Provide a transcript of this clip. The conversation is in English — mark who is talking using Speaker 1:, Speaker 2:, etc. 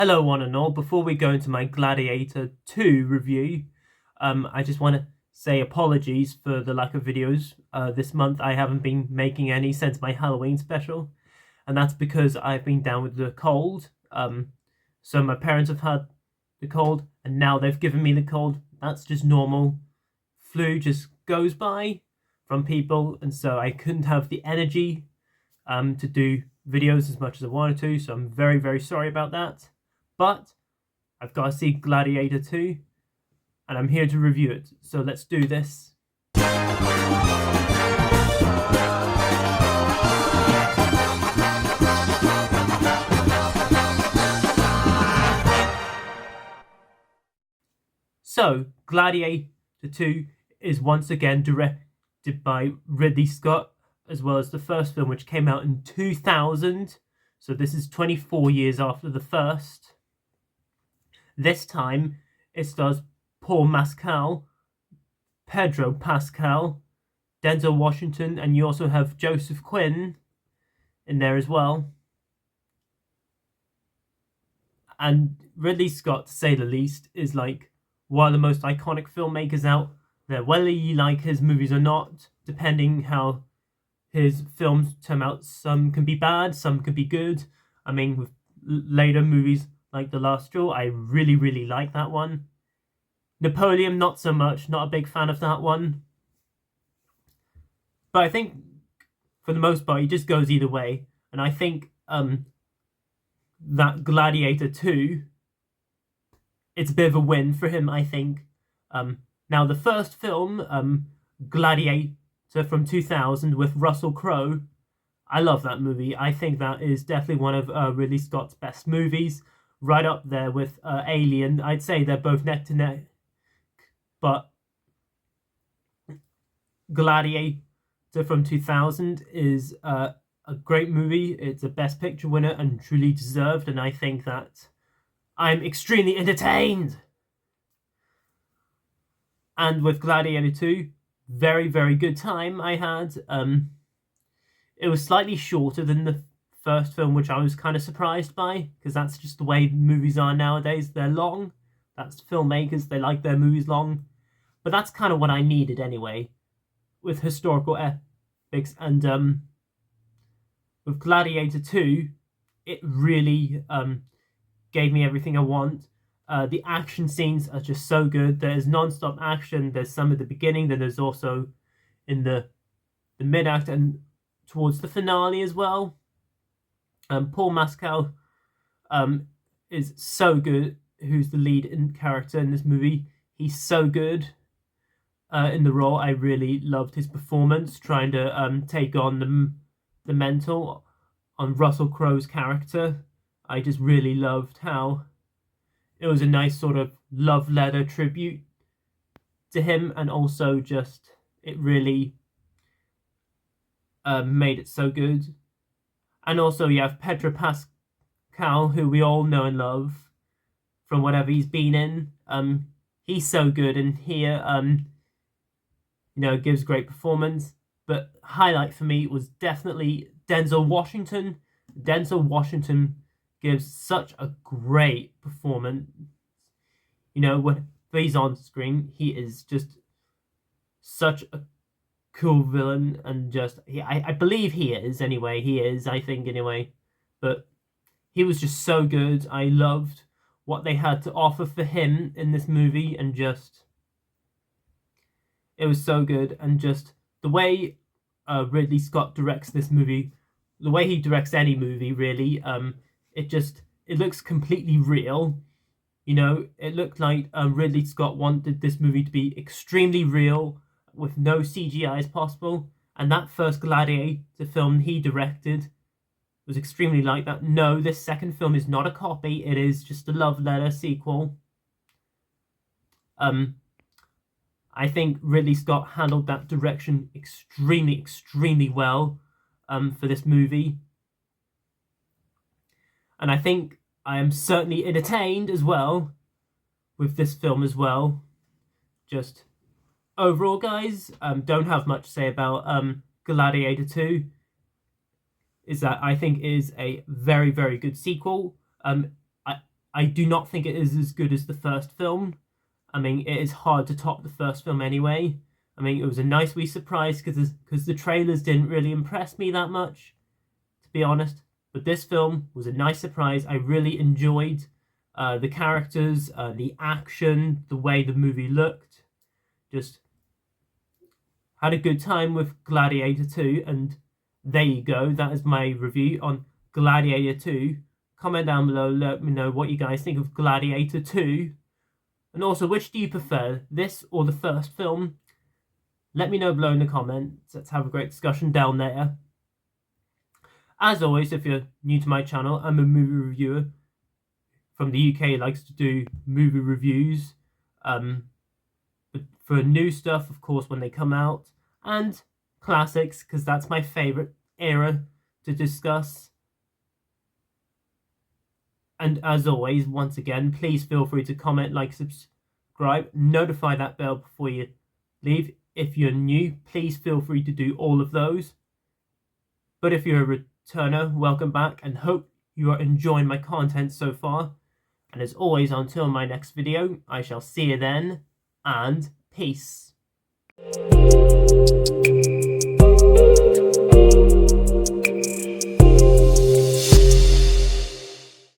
Speaker 1: Hello one and all, before we go into my Gladiator 2 review, I just want to say apologies for the lack of videos. This month I haven't been making any since my Halloween special, and that's because I've been down with the cold. So my parents have had the cold, and now they've given me the cold. That's just normal. Flu just goes by from people, and so I couldn't have the energy to do videos as much as I wanted to, so I'm very, very sorry about that. But I've got to see Gladiator 2, and I'm here to review it. So let's do this. So, Gladiator 2 is once again directed by Ridley Scott, as well as the first film, which came out in 2000. So this is 24 years after the first. This time, it stars Paul Mescal, Pedro Pascal, Denzel Washington, and you also have Joseph Quinn in there as well. And Ridley Scott, to say the least, is like one of the most iconic filmmakers out there. Whether you like his movies or not, depending how his films turn out, some can be bad, some can be good. I mean, with later movies like The Last Straw, I really, really like that one. Napoleon, not so much, not a big fan of that one. But I think, for the most part, he just goes either way. And I think that Gladiator 2, it's a bit of a win for him, I think. Now, the first film, Gladiator from 2000 with Russell Crowe, I love that movie. I think that is definitely one of Ridley Scott's best movies, right up there with Alien. I'd say they're both neck to neck, but Gladiator from 2000 is a great movie. It's a Best Picture winner and truly deserved, and I think that I'm extremely entertained. And with Gladiator 2, very, very good time I had. It was slightly shorter than the first film, which I was kind of surprised by, because that's just the way movies are nowadays. They're long. That's filmmakers, they like their movies long. But that's kind of what I needed anyway, with historical epics. And with Gladiator 2, it really gave me everything I want. The action scenes are just so good. There's non-stop action. There's some at the beginning, then there's also in the mid-act and towards the finale as well. Paul Mescal is so good, who's the lead character in this movie. He's so good in the role. I really loved his performance, trying to take on the mental on Russell Crowe's character. I just really loved how it was a nice sort of love letter tribute to him, and also just it really made it so good. And also you have Pedro Pascal, who we all know and love from whatever he's been in. He's so good, and here gives great performance. But highlight for me was definitely Denzel Washington. Denzel Washington gives such a great performance. When he's on screen, he is just such a cool villain, and I believe he is anyway. He is, I think, anyway. But he was just so good. I loved what they had to offer for him in this movie, and just it was so good. And just the way Ridley Scott directs this movie, the way he directs any movie, really, it looks completely real. It looked like Ridley Scott wanted this movie to be extremely real, with no CGI as possible. And that first Gladiator film he directed was extremely like that. No, this second film is not a copy. It is just a love letter sequel. I think Ridley Scott handled that direction extremely, extremely well for this movie. And I think I am certainly entertained as well with this film as well. Just overall, guys, don't have much to say about Gladiator 2. Is that I think is a very, very good sequel. I do not think it is as good as the first film. I mean, it is hard to top the first film anyway. I mean, it was a nice wee surprise because the trailers didn't really impress me that much, to be honest. But this film was a nice surprise. I really enjoyed the characters, the action, the way the movie looked. Just had a good time with Gladiator 2, and there you go. That is my review on Gladiator 2. Comment down below, let me know what you guys think of Gladiator 2. And also, which do you prefer, this or the first film? Let me know below in the comments. Let's have a great discussion down there. As always, if you're new to my channel, I'm a movie reviewer from the UK, likes to do movie reviews. But for new stuff, of course, when they come out, and classics, because that's my favourite era to discuss. And as always, once again, please feel free to comment, like, subscribe, notify that bell before you leave. If you're new, please feel free to do all of those. But if you're a returner, welcome back, and hope you are enjoying my content so far. And as always, until my next video, I shall see you then, and peace.